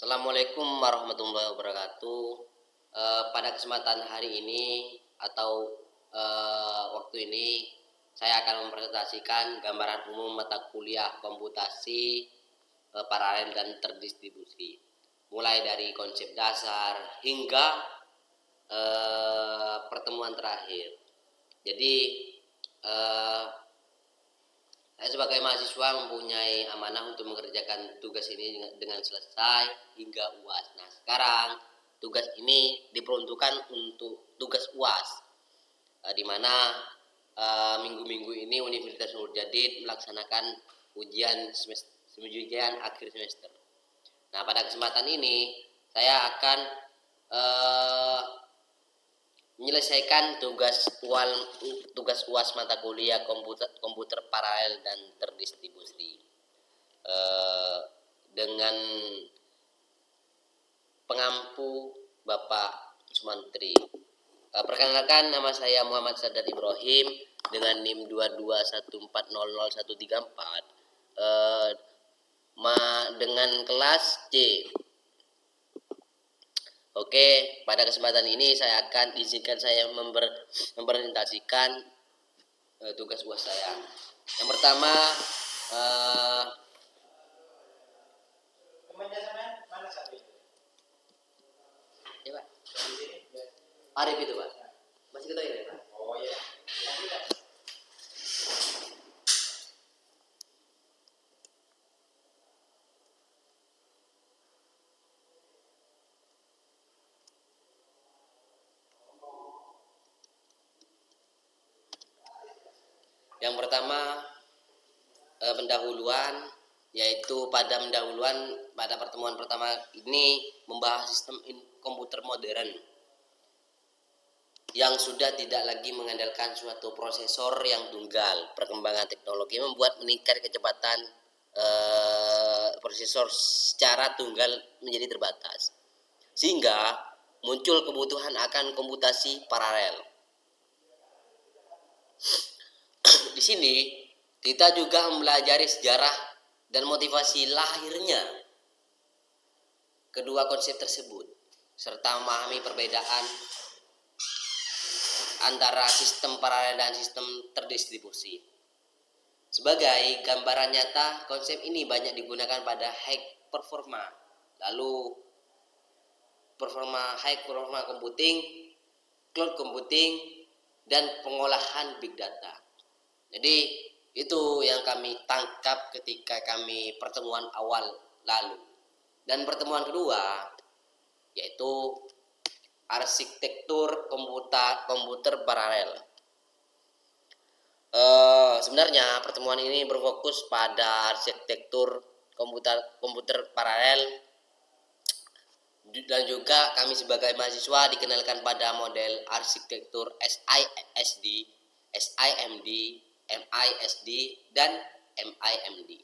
Assalamualaikum warahmatullahi wabarakatuh. Pada kesempatan hari ini atau waktu ini saya akan mempresentasikan gambaran umum mata kuliah komputasi paralel dan terdistribusi, mulai dari konsep dasar hingga pertemuan terakhir. Jadi saya sebagai mahasiswa mempunyai amanah untuk mengerjakan tugas ini dengan selesai hingga UAS. Nah, sekarang tugas ini diperuntukkan untuk tugas UAS, di mana minggu-minggu ini Universitas Nurjadid melaksanakan ujian akhir semester. Nah, pada kesempatan ini saya akan menyelesaikan tugas UAS mata kuliah komputer paralel dan terdistribusi dengan pengampu Bapak Sumantri. Perkenalkan, nama saya Muhammad Sadar Ibrahim dengan NIM 2214014 dengan kelas C. Oke, pada kesempatan ini saya akan izinkan saya mempresentasikan tugas UAS saya. Yang pertama, ya Pak. Arif itu Pak. Masih kita ini Pak. Oh iya. Yang pertama pendahuluan, yaitu pada pertemuan pertama ini membahas sistem komputer modern yang sudah tidak lagi mengandalkan suatu prosesor yang tunggal. Perkembangan teknologi membuat meningkat kecepatan prosesor secara tunggal menjadi terbatas, sehingga muncul kebutuhan akan komputasi paralel. Di sini kita juga mempelajari sejarah dan motivasi lahirnya kedua konsep tersebut, serta memahami perbedaan antara sistem paralel dan sistem terdistribusi. Sebagai gambaran nyata, konsep ini banyak digunakan pada high performa computing, cloud computing, dan pengolahan big data. Jadi itu yang kami tangkap ketika kami pertemuan awal lalu. Dan pertemuan kedua yaitu arsitektur komputer paralel. Sebenarnya pertemuan ini berfokus pada arsitektur komputer paralel, dan juga kami sebagai mahasiswa dikenalkan pada model arsitektur SISD, SIMD, MISD, dan MIMD.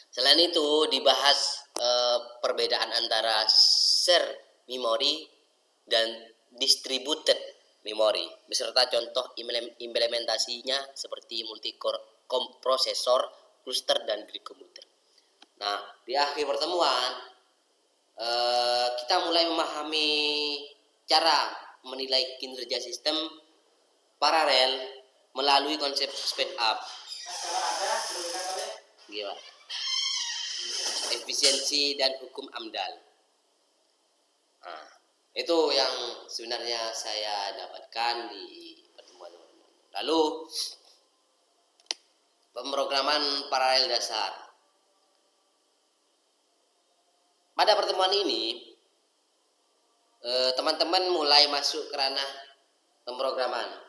Selain itu dibahas perbedaan antara shared memory dan distributed memory beserta contoh implementasinya seperti multi-core prosesor, cluster, dan grid komputer. Nah, di akhir pertemuan kita mulai memahami cara menilai kinerja sistem paralel melalui konsep speed up, efisiensi, dan hukum Amdal. Nah, itu yang sebenarnya saya dapatkan di pertemuan. Lalu pemrograman paralel dasar. Pada pertemuan ini teman-teman mulai masuk ke ranah pemrograman.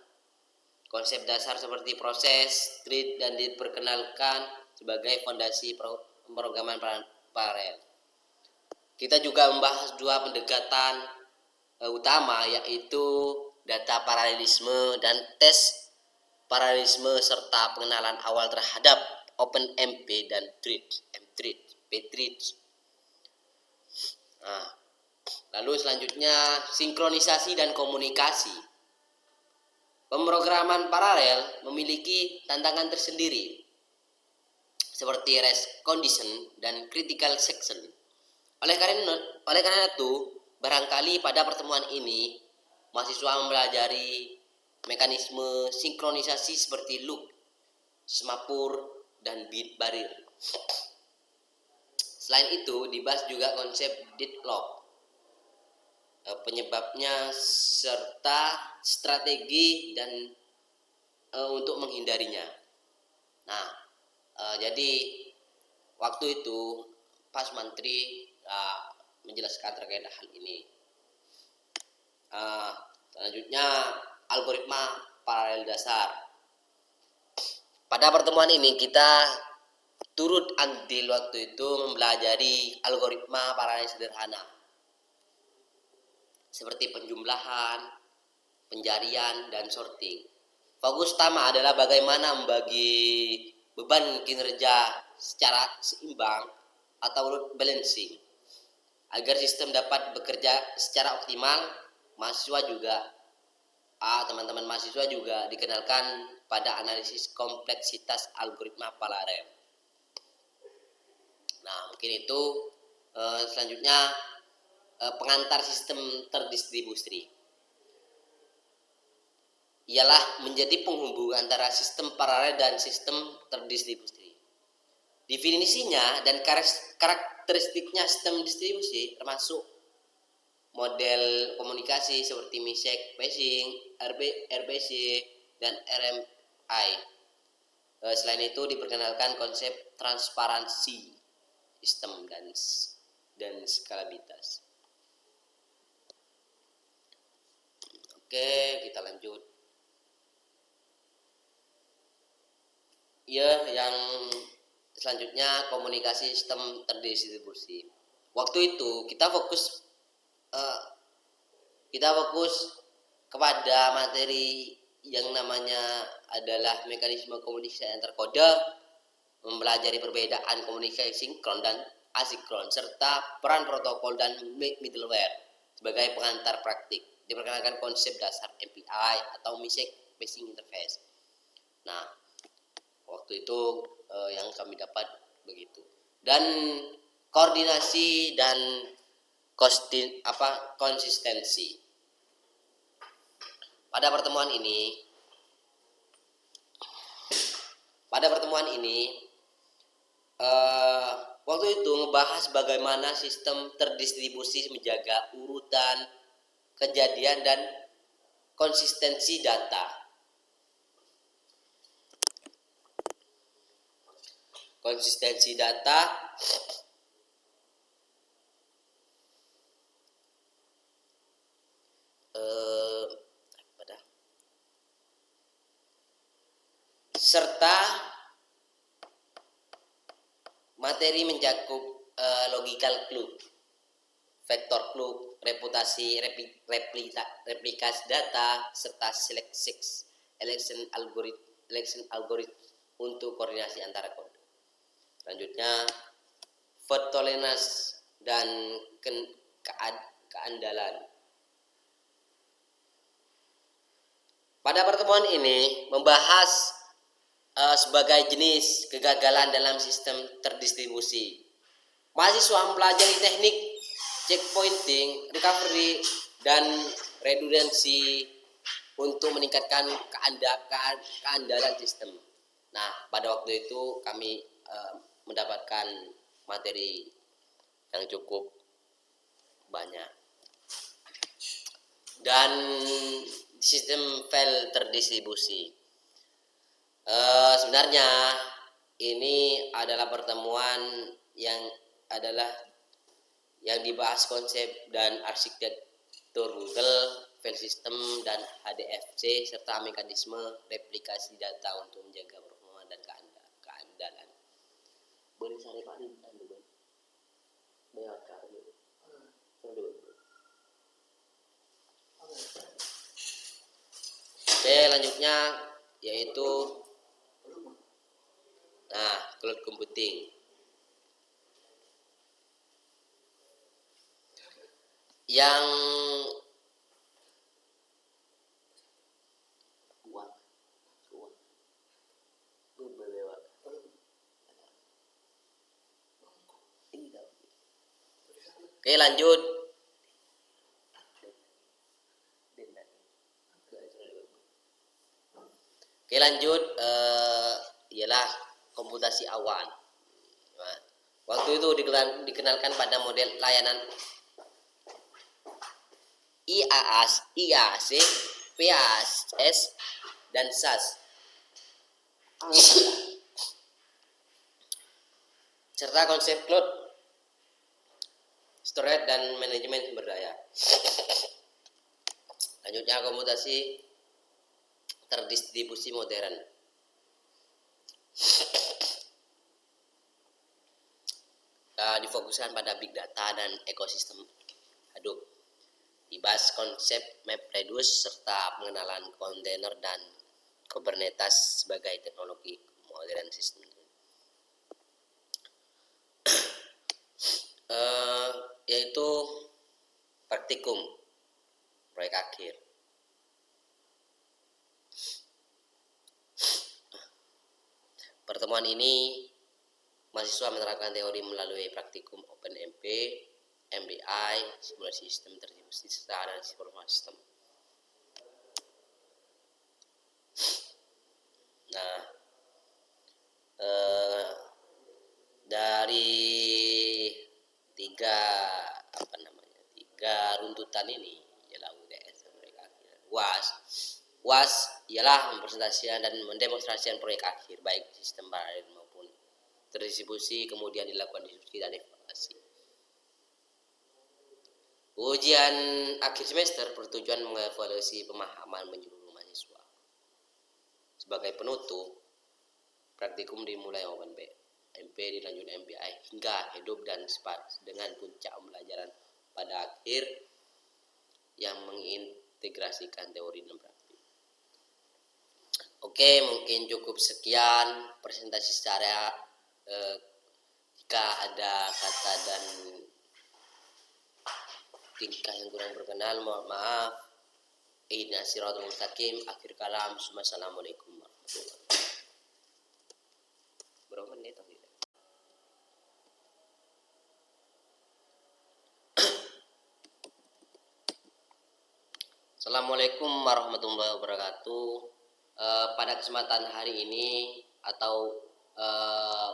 Konsep dasar seperti proses, thread, dan diperkenalkan sebagai fondasi pemrograman paralel. Kita juga membahas dua pendekatan utama, yaitu data paralelisme dan tes paralelisme, serta pengenalan awal terhadap OpenMP dan pthread. Nah, lalu selanjutnya sinkronisasi dan komunikasi. Pemrograman paralel memiliki tantangan tersendiri. seperti race condition dan critical section. Oleh karena itu, barangkali pada pertemuan ini mahasiswa mempelajari mekanisme sinkronisasi seperti loop, semapur, dan beat barir. Selain itu, dibahas juga konsep deadlock, penyebabnya serta strategi dan untuk menghindarinya. Nah, jadi waktu itu Pak Menteri menjelaskan terkait hal ini. Selanjutnya algoritma paralel dasar. Pada pertemuan ini kita turut andil waktu itu mempelajari algoritma paralel sederhana seperti penjumlahan, penjarian, dan sorting. Fokus utama adalah bagaimana membagi beban kinerja secara seimbang atau load balancing agar sistem dapat bekerja secara optimal. Teman-teman mahasiswa juga dikenalkan pada analisis kompleksitas algoritma paralel. Nah, mungkin itu. Selanjutnya pengantar sistem terdistribusi ialah menjadi penghubung antara sistem paralel dan sistem terdistribusi. Definisinya dan karakteristiknya sistem distribusi termasuk model komunikasi seperti MISEC, phasing, RBC, dan RMI. Selain itu diperkenalkan konsep transparansi sistem dan skalabilitas. Oke, kita lanjut. Ya, yang selanjutnya komunikasi sistem terdistribusi. Waktu itu kita fokus kepada materi yang namanya adalah mekanisme komunikasi antar kode, mempelajari perbedaan komunikasi sinkron dan asinkron, serta peran protokol dan middleware sebagai pengantar praktik. Diperkenalkan konsep dasar MPI atau MISEC Phasing Interface. Nah, waktu itu yang kami dapat begitu. Dan koordinasi dan konsistensi. Pada pertemuan ini waktu itu ngebahas bagaimana sistem terdistribusi menjaga urutan kejadian dan konsistensi data. Serta materi mencakup logical clue, vector clue, reputasi, replikasi data, serta election algorithm untuk koordinasi antara kode. Selanjutnya fault tolerance dan keandalan. Pada pertemuan ini membahas sebagai jenis kegagalan dalam sistem terdistribusi. Mahasiswa mempelajari teknik checkpointing, recovery, dan redundancy untuk meningkatkan keandalan sistem. Nah, pada waktu itu kami mendapatkan materi yang cukup banyak. Dan sistem file terdistribusi. Sebenarnya ini adalah pertemuan yang dibahas konsep dan arsitektur Google, file system, dan HDFC, serta mekanisme replikasi data untuk menjaga performa dan keandalan. Boleh cari Pak Rintan dulu. Oke, lanjutnya yaitu cloud computing. Yang Oke, lanjut. Oke, lanjut. Ialah komputasi awan. Nah, waktu itu dikenalkan pada model layanan IaaC, PaaS, dan SaaS, serta konsep cloud storage dan manajemen sumber daya. Lanjutnya, komputasi terdistribusi modern. Difokuskan pada big data dan ekosistem Hadoop. Dibahas konsep MapReduce serta pengenalan kontainer dan Kubernetes sebagai teknologi modern sistem. Yaitu praktikum proyek akhir. Pertemuan ini mahasiswa menerapkan teori melalui praktikum OpenMP, MBI, simulasi sistem terdistribusi, serta analisis performa sistem. Nah, dari tiga runtutan ini ialah UTS, UAS ialah mempresentasikan dan mendemonstrasikan proyek akhir baik sistem paralel maupun terdistribusi, kemudian dilakukan diskusi dan evaluasi. Ujian akhir semester bertujuan mengevaluasi pemahaman menyeluruh mahasiswa. Sebagai penutup, praktikum dimulai OpenMP, dilanjut MBI hingga Hadoop dan SPARC dengan puncak pembelajaran pada akhir yang mengintegrasikan teori dan praktik. Oke, mungkin cukup sekian presentasi secara jika ada kata dan tingkah yang kurang berkenan, mohon maaf. Ihdinas siratal mustaqim. Akhir kalam. Assalamualaikum warahmatullahi wabarakatuh. Berapa menit tadi? Assalamualaikum warahmatullahi wabarakatuh. Pada kesempatan hari ini atau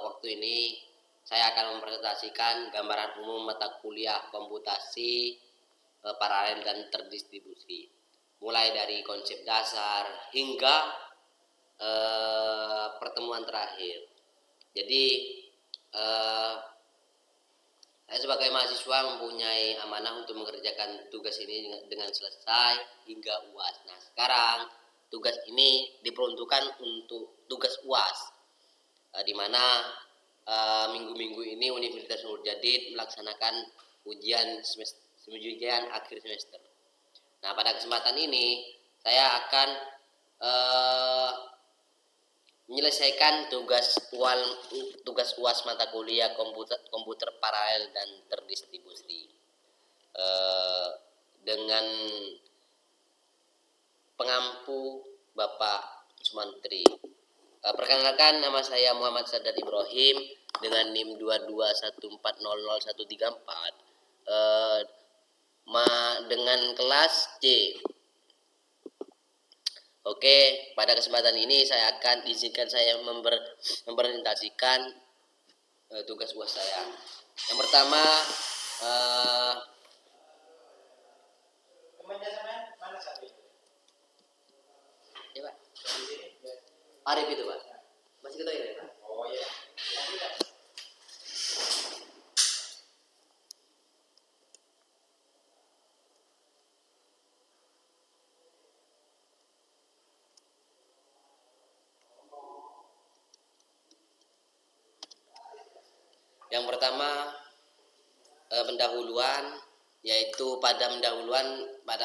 waktu ini saya akan mempresentasikan gambaran umum mata kuliah komputasi paralel dan terdistribusi, mulai dari konsep dasar hingga pertemuan terakhir. Jadi saya sebagai mahasiswa mempunyai amanah untuk mengerjakan tugas ini dengan selesai hingga UAS. Nah, sekarang tugas ini diperuntukkan untuk tugas UAS, di mana minggu-minggu ini Universitas Nurjadid melaksanakan ujian akhir semester. Nah, pada kesempatan ini saya akan menyelesaikan tugas UAS mata kuliah komputer paralel dan terdistribusi dengan pengampu Bapak Sumantri. Perkenalkan, nama saya Muhammad Sadad Ibrahim dengan NIM 221400134 dengan kelas C. Oke, pada kesempatan ini saya akan izinkan saya mempresentasikan tugas UAS saya. Yang pertama, ya Pak. Arif itu Pak. Masih ketemu ya Pak? Oh iya. Yang pertama, pendahuluan, yaitu pada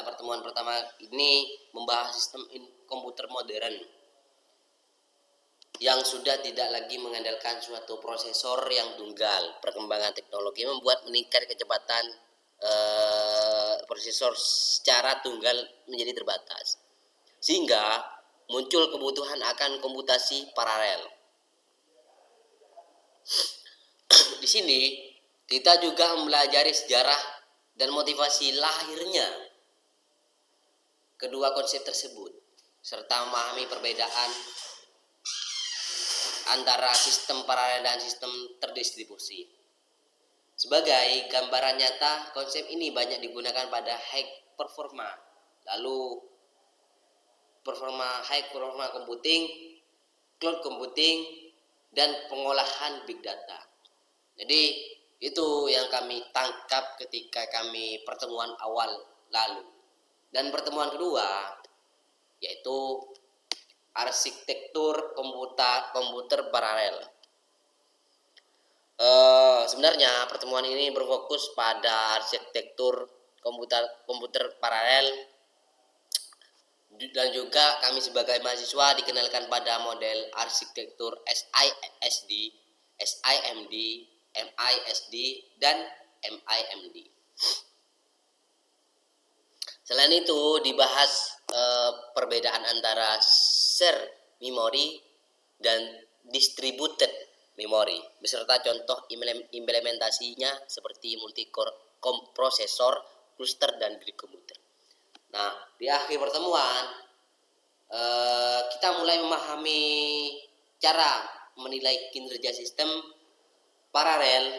pertemuan pertama ini membahas sistem komputer modern yang sudah tidak lagi mengandalkan suatu prosesor yang tunggal. Perkembangan teknologi membuat meningkat kecepatan prosesor secara tunggal menjadi terbatas, sehingga muncul kebutuhan akan komputasi paralel. Di sini kita juga mempelajari sejarah dan motivasi lahirnya kedua konsep tersebut, serta memahami perbedaan antara sistem paralel dan sistem terdistribusi. Sebagai gambaran nyata, konsep ini banyak digunakan pada high performa, lalu high performa computing, cloud computing, dan pengolahan big data. Jadi itu yang kami tangkap ketika kami pertemuan awal lalu. Dan pertemuan kedua yaitu arsitektur komputer paralel. Sebenarnya pertemuan ini berfokus pada arsitektur komputer paralel, dan juga kami sebagai mahasiswa dikenalkan pada model arsitektur SISD, SIMD, MISD, dan MIMD. Selain itu dibahas perbedaan antara shared memory dan distributed memory beserta contoh implementasinya seperti multi-core prosesor, cluster, dan grid komputer. Nah, di akhir pertemuan kita mulai memahami cara menilai kinerja sistem paralel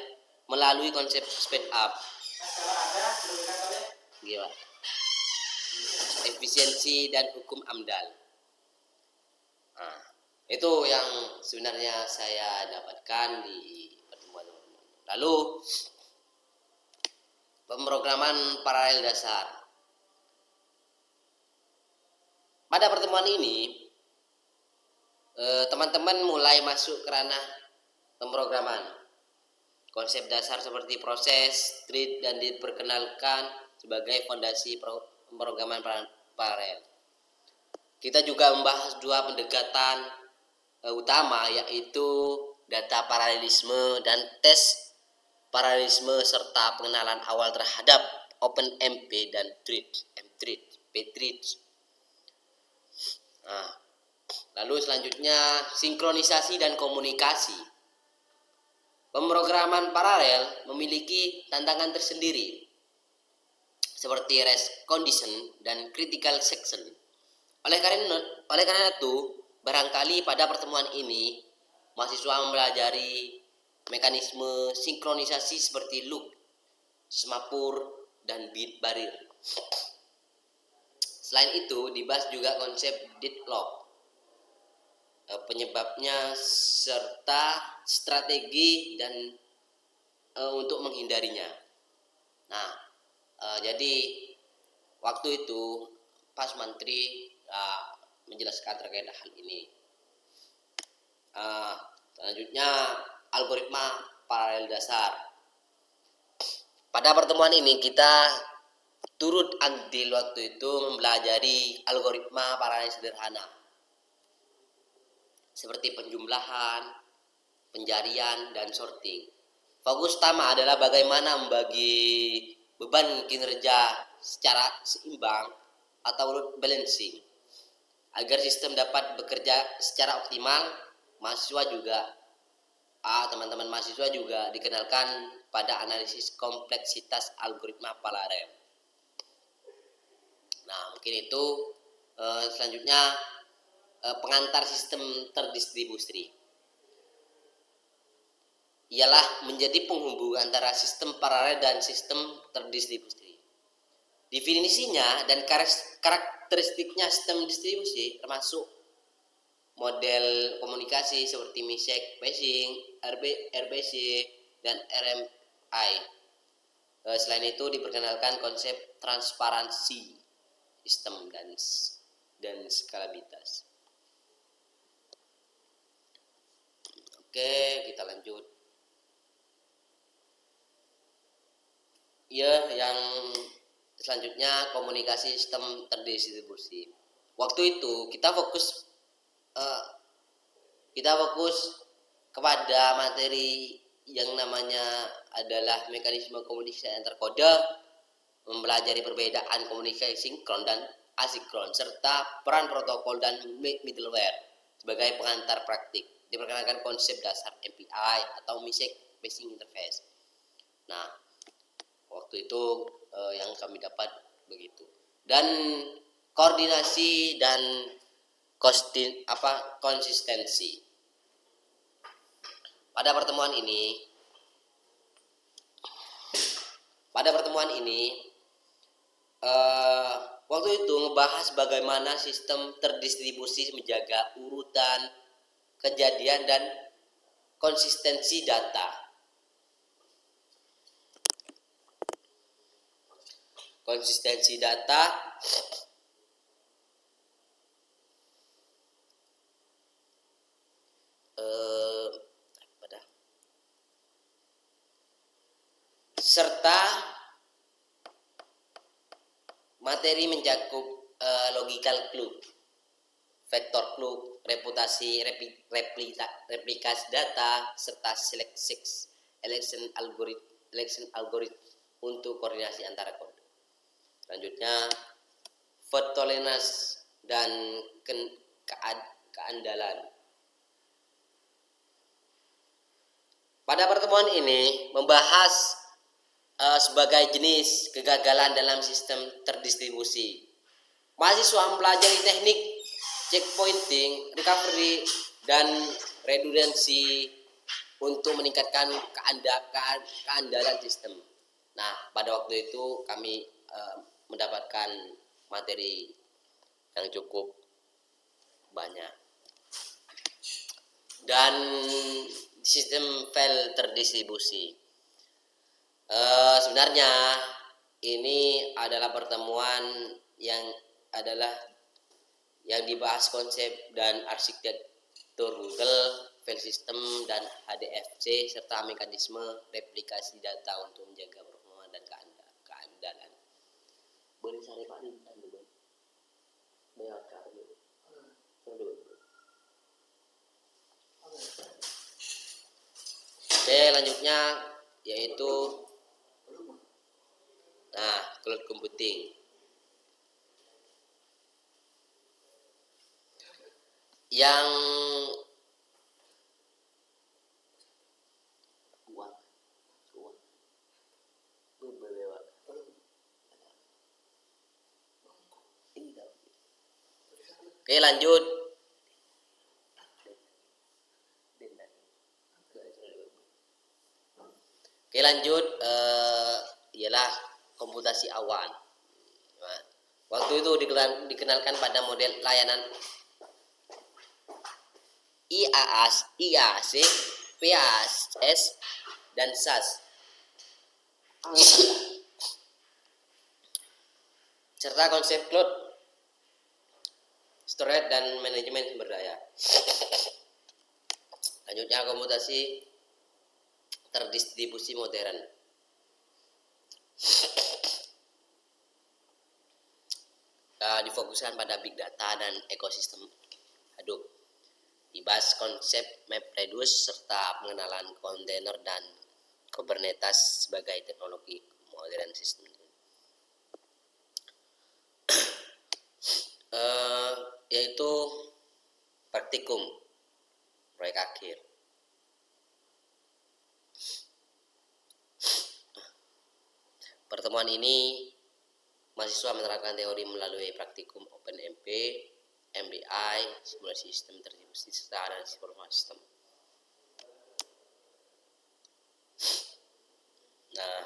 melalui konsep speed up, efisiensi, dan hukum Amdahl. Nah, itu yang sebenarnya saya dapatkan di pertemuan. Lalu pemrograman paralel dasar. Pada pertemuan ini teman-teman mulai masuk ke ranah pemrograman. Konsep dasar seperti proses, thread, dan diperkenalkan sebagai fondasi pemrograman paralel. Kita juga membahas dua pendekatan utama, yaitu data paralelisme dan tes paralelisme, serta pengenalan awal terhadap OpenMP dan thread, pthread. Nah, lalu selanjutnya sinkronisasi dan komunikasi. Pemrograman paralel memiliki tantangan tersendiri seperti race condition dan critical section. Oleh karena itu, barangkali pada pertemuan ini mahasiswa mempelajari mekanisme sinkronisasi seperti loop, semapur, dan bit barrier. Selain itu, dibahas juga konsep deadlock, penyebabnya, serta strategi dan untuk menghindarinya. Nah, jadi waktu itu Pak Menteri menjelaskan terkait hal ini. Selanjutnya algoritma paralel dasar. Pada pertemuan ini kita turut andil waktu itu mempelajari algoritma paralel sederhana seperti penjumlahan, penjarian, dan sorting. Fokus utama adalah bagaimana membagi beban kinerja secara seimbang atau load balancing agar sistem dapat bekerja secara optimal. Teman-teman mahasiswa juga dikenalkan pada analisis kompleksitas algoritma paralel. Nah, mungkin itu. Selanjutnya pengantar sistem terdistribusi ialah menjadi penghubung antara sistem paralel dan sistem terdistribusi. Definisinya dan karakteristiknya sistem distribusi termasuk model komunikasi seperti MISEC, phasing, RBC, dan RMI. Selain itu diperkenalkan konsep transparansi sistem dan skalabilitas. Oke, kita lanjut. Yang selanjutnya komunikasi sistem terdistribusi. Waktu itu kita fokus kepada materi yang namanya adalah mekanisme komunikasi antar kode, mempelajari perbedaan komunikasi sinkron dan asinkron, serta peran protokol dan middleware sebagai pengantar praktik. Diperkenalkan konsep dasar MPI atau MISEC Basic Interface. Nah, waktu itu yang kami dapat begitu. Dan koordinasi dan konsistensi. Pada pertemuan ini waktu itu ngebahas bagaimana sistem terdistribusi menjaga urutan kejadian dan konsistensi data. Konsistensi data serta materi mencakup logical clue, vector clue, reputasi, replikasi data, serta election algorithm untuk koordinasi antara kode. Selanjutnya, tolerance dan keandalan. Pada pertemuan ini membahas sebagai jenis kegagalan dalam sistem terdistribusi. Mahasiswa mempelajari teknik checkpointing, recovery, dan redundancy untuk meningkatkan keandalan sistem. Nah, pada waktu itu kami mendapatkan materi yang cukup banyak. Dan sistem file terdistribusi. Sebenarnya ini adalah pertemuan yang dibahas konsep dan arsitektur Google, file system dan HDFC serta mekanisme replikasi data untuk menjaga performa dan keandalan. Boleh cari Pak Rintan dulu. Oke, lanjutnya yaitu cloud computing. Yang Oke, lanjut. Ialah komputasi awan. Nah, waktu itu dikenalkan pada model layanan IaaS, PaaS, dan SaaS. Serta konsep cloud, storage, dan manajemen sumber daya. Lanjutnya komputasi terdistribusi modern. Difokuskan pada big data dan ekosistem Hadoop. Dibahas konsep MapReduce serta pengenalan kontainer dan Kubernetes sebagai teknologi modern sistem. Yaitu praktikum proyek akhir. Pertemuan ini mahasiswa menerapkan teori melalui praktikum OpenMP, MBI, simulasi sistem terdistribusi serta analisis performa sistem. Nah,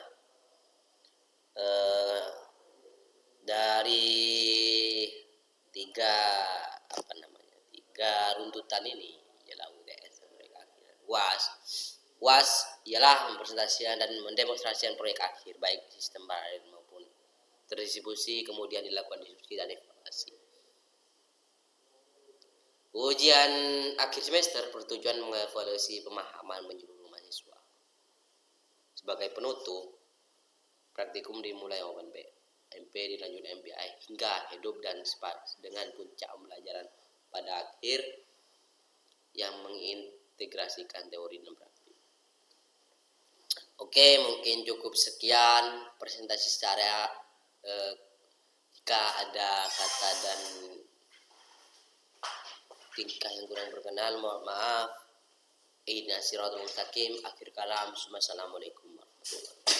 dari tiga runtutan ini ialah UTS, UAS ialah mempresentasikan dan mendemonstrasikan proyek akhir baik sistem paralel maupun terdistribusi, kemudian dilakukan diskusi dan evaluasi. Ujian akhir semester bertujuan mengevaluasi pemahaman menyeluruh mahasiswa. Sebagai penutup, praktikum dimulai OpenMP dilanjut MBI hingga hidup dan dengan puncak pembelajaran pada akhir yang mengintegrasikan teori dan praktik. Oke, mungkin cukup sekian presentasi secara jika ada kata dan tingkah yang kurang berkenan, mohon maaf. Ihdinas siratal mustaqim. Akhir kalam. Assalamualaikum warahmatullahi wabarakatuh.